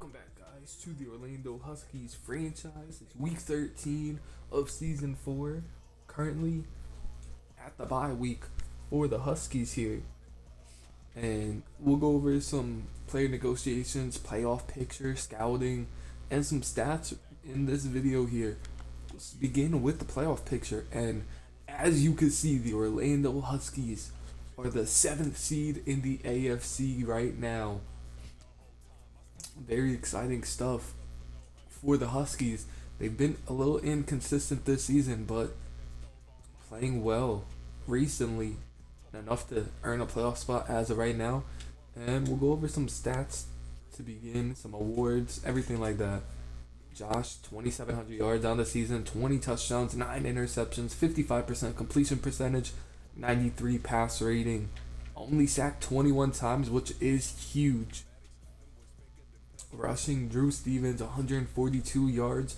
Welcome back, guys, to the Orlando Huskies franchise. It's week 13 of season 4. Currently at the bye week for the Huskies here. And we'll go over some player negotiations, playoff picture, scouting, and some stats in this video here. Let's begin with the playoff picture. And as you can see, the Orlando Huskies are the 7th seed in the AFC right now. Very exciting stuff for the Huskies. They've been a little inconsistent this season, but playing well recently, enough to earn a playoff spot as of right now. And we'll go over some stats to begin, some awards, everything like that. Josh, 2,700 yards on the season, 20 touchdowns, 9 interceptions, 55% completion percentage, 93 pass rating. Only sacked 21 times, which is huge. Rushing, Drew Stevens, 142 yards,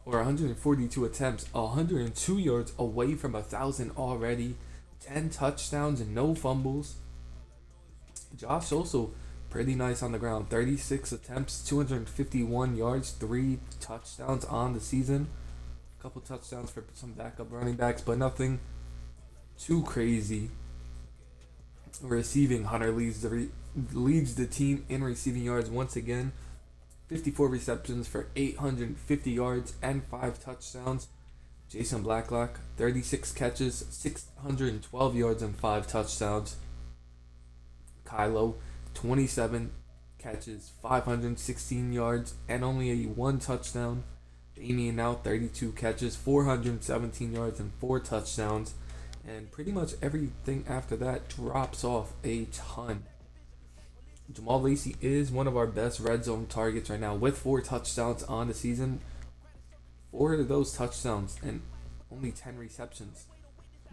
or 142 attempts, 102 yards away from 1,000 already, 10 touchdowns and no fumbles. Josh also pretty nice on the ground, 36 attempts, 251 yards, 3 touchdowns on the season. A couple touchdowns for some backup running backs, but nothing too crazy. Receiving, Hunter leads the team in receiving yards once again. 54 receptions for 850 yards and 5 touchdowns. Jason Blacklock, 36 catches, 612 yards and 5 touchdowns. Kylo, 27 catches, 516 yards and only 1 touchdown. Damian now 32 catches, 417 yards and 4 touchdowns. And pretty much everything after that drops off a ton. Jamal Lacey is one of our best red zone targets right now with 4 touchdowns on the season. 4 of those touchdowns and only 10 receptions.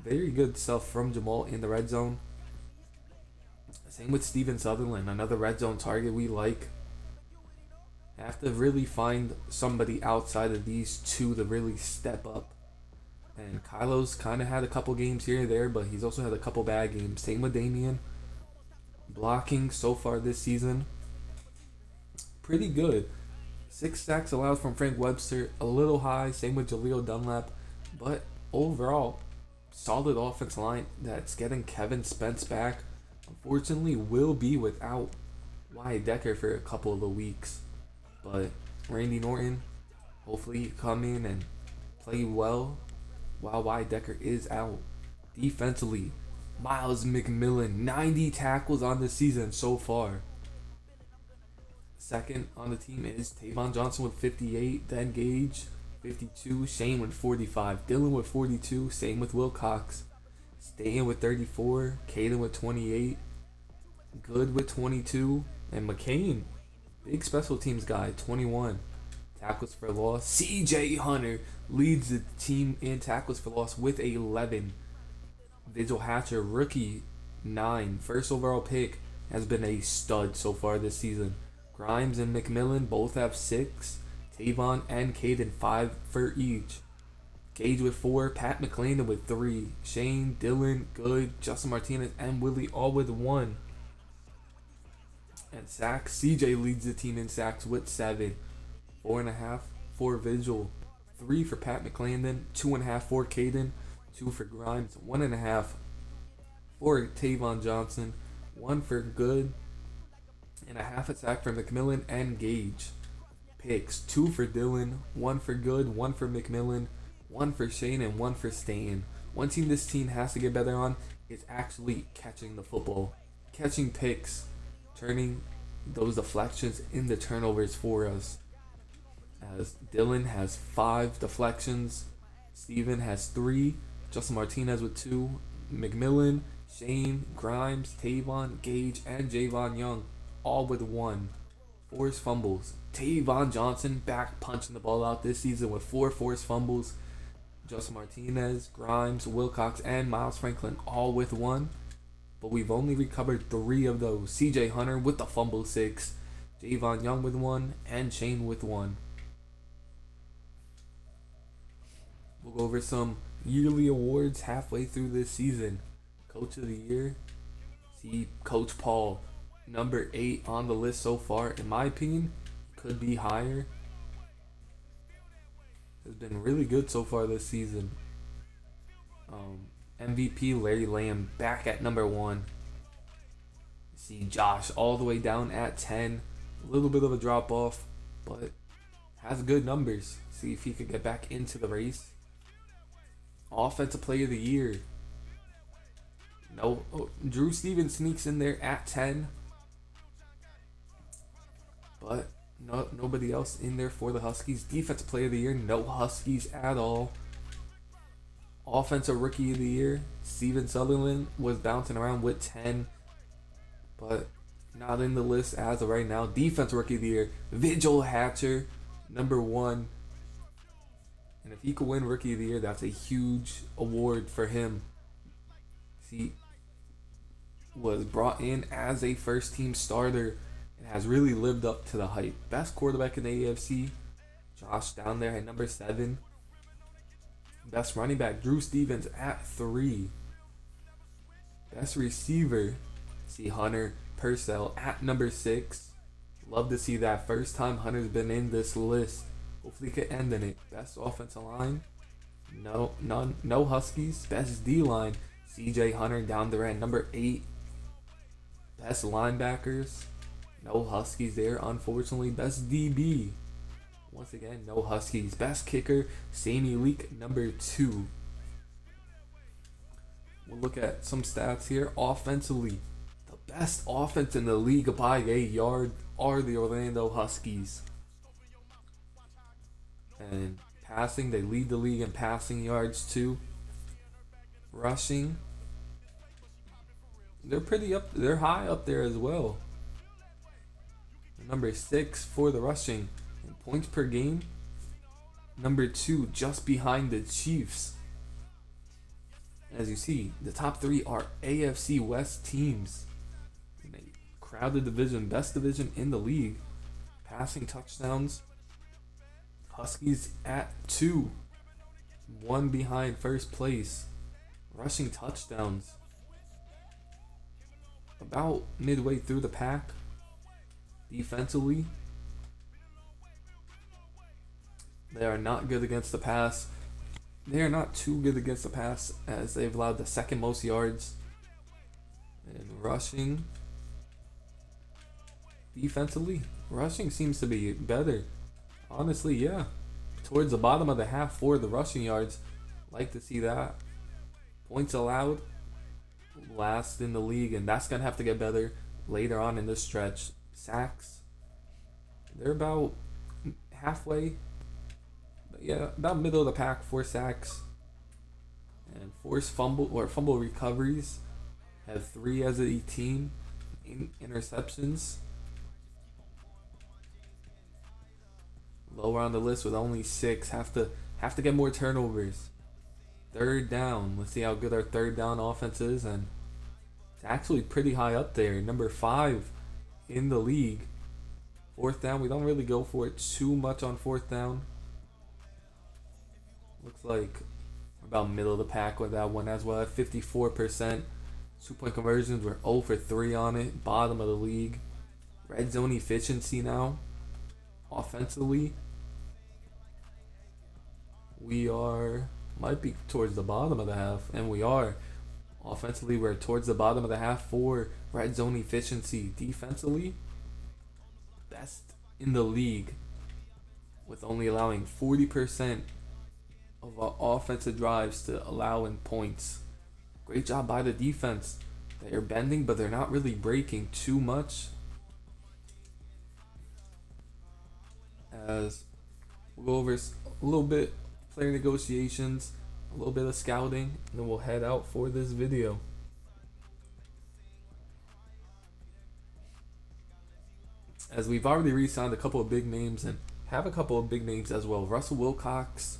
Very good stuff from Jamal in the red zone. Same with Steven Sutherland, another red zone target we like. Have to really find somebody outside of these two to really step up. And Kylo's kind of had a couple games here and there, but he's also had a couple bad games. Same with Damian. Blocking so far this season, pretty good. 6 sacks allowed from Frank Webster, a little high. Same with Jaleel Dunlap. But overall, solid offense line that's getting Kevin Spence back. Unfortunately, will be without Wyatt Decker for a couple of the weeks. But Randy Norton, hopefully come in and play well while Wyatt Decker is out. Defensively, Miles McMillan, 90 tackles on the season so far. Second on the team is Tavon Johnson with 58, then Gage, 52, Shane with 45, Dylan with 42, same with Wilcox. Staten with 34, Caden with 28, Good with 22, and McCain, big special teams guy, 21. Tackles for loss. CJ Hunter leads the team in tackles for loss with 11. Vigil Hatcher, rookie, 9. First overall pick, has been a stud so far this season. Grimes and McMillan both have 6. Tavon and Caden 5 for each. Gage with 4. Pat McClendon with 3. Shane, Dylan, Good, Justin Martinez, and Willie all with 1. And sacks, CJ leads the team in sacks with 7. 4.5 for Vigil, 3 for Pat McClendon, 2.5 for Caden, 2 for Grimes, 1.5 for Tavon Johnson, 1 for Good, and a half a sack for McMillan and Gage. Picks, 2 for Dylan, 1 for Good, 1 for McMillan, 1 for Shane, and 1 for Stan. One team this team has to get better on is actually catching the football, catching picks, turning those deflections into turnovers for us. As Dylan has 5 deflections, Steven has 3, Justin Martinez with 2, McMillan, Shane, Grimes, Tavon, Gage, and Javon Young all with 1. Forced fumbles. Tavon Johnson back punching the ball out this season with 4 forced fumbles. Justin Martinez, Grimes, Wilcox, and Miles Franklin all with 1. But we've only recovered 3 of those. CJ Hunter with the fumble 6, Javon Young with 1, and Shane with 1. We'll go over some yearly awards halfway through this season. Coach of the Year, see Coach Paul, number 8 on the list so far. In my opinion, could be higher. Has been really good so far this season. MVP Larry Lamb back at number 1. See Josh all the way down at 10. A little bit of a drop off, but has good numbers. See if he could get back into the race. Offensive Player of the Year. No, Drew Stevens sneaks in there at 10. But nobody else in there for the Huskies. Defensive Player of the Year, no Huskies at all. Offensive Rookie of the Year, Steven Sutherland was bouncing around with 10, but not in the list as of right now. Defense Rookie of the Year, Vigil Hatcher, number 1. And if he could win Rookie of the Year, that's a huge award for him. He was brought in as a first team starter and has really lived up to the hype. Best quarterback in the AFC, Josh down there at number 7. Best running back, Drew Stevens at 3. Best receiver, see Hunter Purcell at number 6. Love to see that. First time Hunter's been in this list. Hopefully he could end in it. Best offensive line, no Huskies. Best D-line, CJ Hunter down there at number 8. Best linebackers, no Huskies there, unfortunately. Best DB, once again, no Huskies. Best kicker, Sammy Leak, number 2. We'll look at some stats here. Offensively, the best offense in the league by a yard are the Orlando Huskies. And passing, they lead the league in passing yards too. Rushing, they're high up there as well. Number 6 for the rushing. In points per game, number 2, just behind the Chiefs. As you see, the top 3 are AFC West teams. In a crowded division, best division in the league. Passing touchdowns, Huskies at 2, 1 behind first place. Rushing touchdowns, about midway through the pack. Defensively, they are not good against the pass. They are not too good against the pass as they've allowed the second most yards. And rushing, defensively, rushing seems to be better. Honestly, yeah. Towards the bottom of the half for the rushing yards. Like to see that. Points allowed, last in the league, and that's going to have to get better later on in this stretch. Sacks, they're about halfway. But yeah, about middle of the pack for sacks. And forced fumble recoveries, have 3 as a team. Interceptions, lower on the list with only 6. Have to get more turnovers. Third down, let's see how good our third down offense is, and it's actually pretty high up there. Number 5 in the league. Fourth down, we don't really go for it too much on fourth down. Looks like about middle of the pack with that one as well at 54%. 2-point conversions, we're 0 for 3 on it. Bottom of the league. Red zone efficiency now. Offensively, we might be towards the bottom of the half, and we are. Offensively, we're towards the bottom of the half for red zone efficiency. Defensively, best in the league with only allowing 40% of our offensive drives to allow in points. Great job by the defense. They are bending, but they're not really breaking too much. As we'll go over a little bit player negotiations, a little bit of scouting, and then we'll head out for this video. As we've already re-signed a couple of big names and have a couple of big names as well. Russell Wilcox,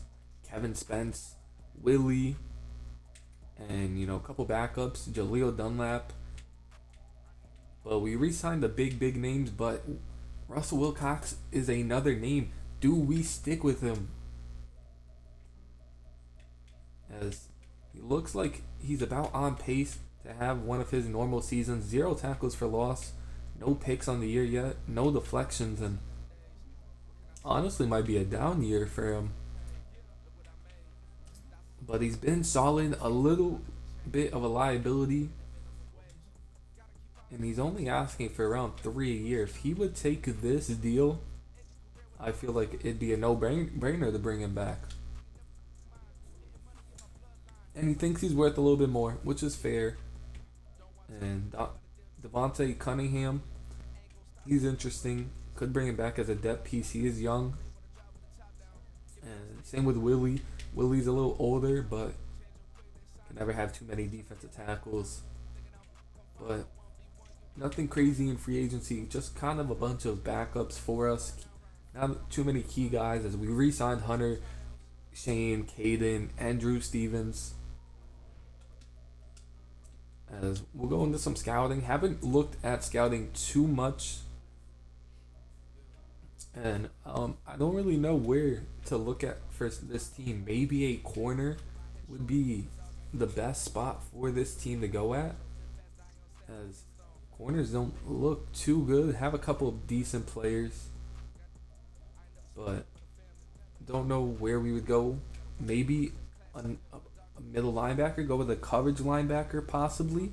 Kevin Spence, Willie, and a couple backups, Jaleel Dunlap. But we re-signed the big names, but Russell Wilcox is another name. Do we stick with him? As he looks like he's about on pace to have one of his normal seasons. 0 tackles for loss, no picks on the year yet, no deflections, and honestly might be a down year for him. But he's been solid, a little bit of a liability, and he's only asking for around 3 a year. If he would take this deal, I feel like it'd be a no-brainer to bring him back. And he thinks he's worth a little bit more, which is fair. And Devontae Cunningham, he's interesting. Could bring him back as a depth piece. He is young. And same with Willie. Willie's a little older, but can never have too many defensive tackles. But nothing crazy in free agency. Just kind of a bunch of backups for us. Not too many key guys as we re-signed Hunter, Shane, Caden, and Drew Stevens. As we'll go into some scouting. Haven't looked at scouting too much. And I don't really know where to look at for this team. Maybe a corner would be the best spot for this team to go at. As corners don't look too good. Have a couple of decent players. But don't know where we would go. Maybe a middle linebacker. Go with a coverage linebacker possibly.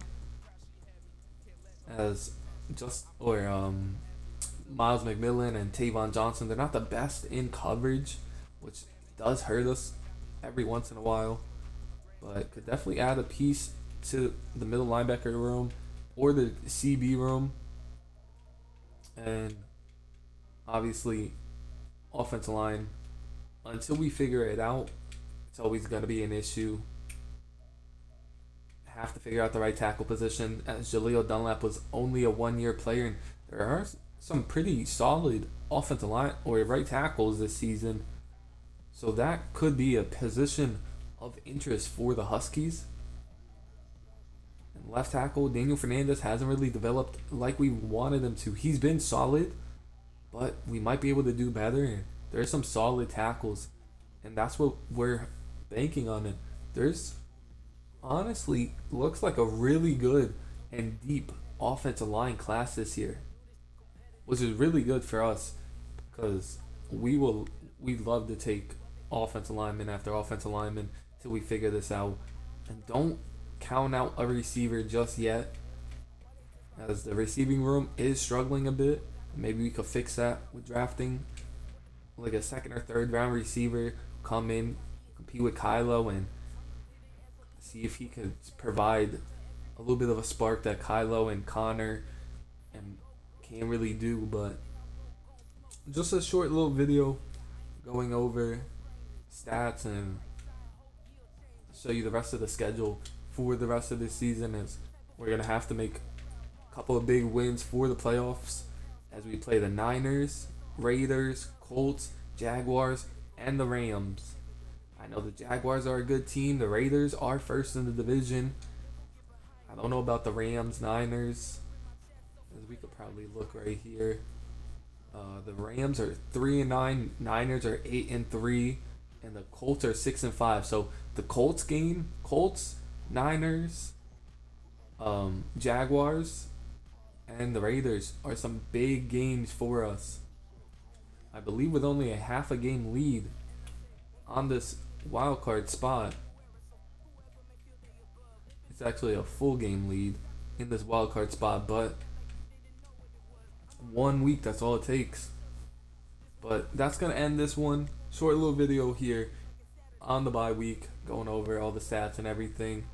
As just or Miles McMillan and Tavon Johnson, they're not the best in coverage, which does hurt us every once in a while. But could definitely add a piece to the middle linebacker room or the CB room. And obviously, offensive line, until we figure it out, it's always going to be an issue. Have to figure out the right tackle position, as Jaleel Dunlap was only a 1 year player, and there are some pretty solid offensive line or right tackles this season. So that could be a position of interest for the Huskies. And left tackle, Daniel Fernandez hasn't really developed like we wanted him to. He's been solid, but we might be able to do better. There are some solid tackles, and that's what we're banking on it. There's honestly looks like a really good and deep offensive line class this year, which is really good for us because we'd love to take offensive lineman after offensive lineman till we figure this out. And don't count out a receiver just yet, as the receiving room is struggling a bit. Maybe we could fix that with drafting like a second or third round receiver, come in, compete with Kylo, and see if he could provide a little bit of a spark that Kylo and Connor and can't really do. But just a short little video going over stats and show you the rest of the schedule for the rest of this season, as we're going to have to make a couple of big wins for the playoffs as we play the Niners, Raiders, Colts, Jaguars, and the Rams. I know the Jaguars are a good team. The Raiders are first in the division. I don't know about the Rams, Niners, as we could probably look right here. The Rams are 3-9, Niners are 8-3, and the Colts are 6-5. So the Colts game, Colts, Niners, Jaguars, and the Raiders are some big games for us. I believe with only a half a game lead on this wild card spot. It's actually a full game lead in this wild card spot, but 1 week, that's all it takes. But that's going to end this one. Short little video here on the bye week, going over all the stats and everything.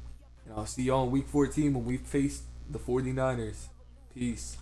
And I'll see y'all in week 14 when we face the 49ers. Peace.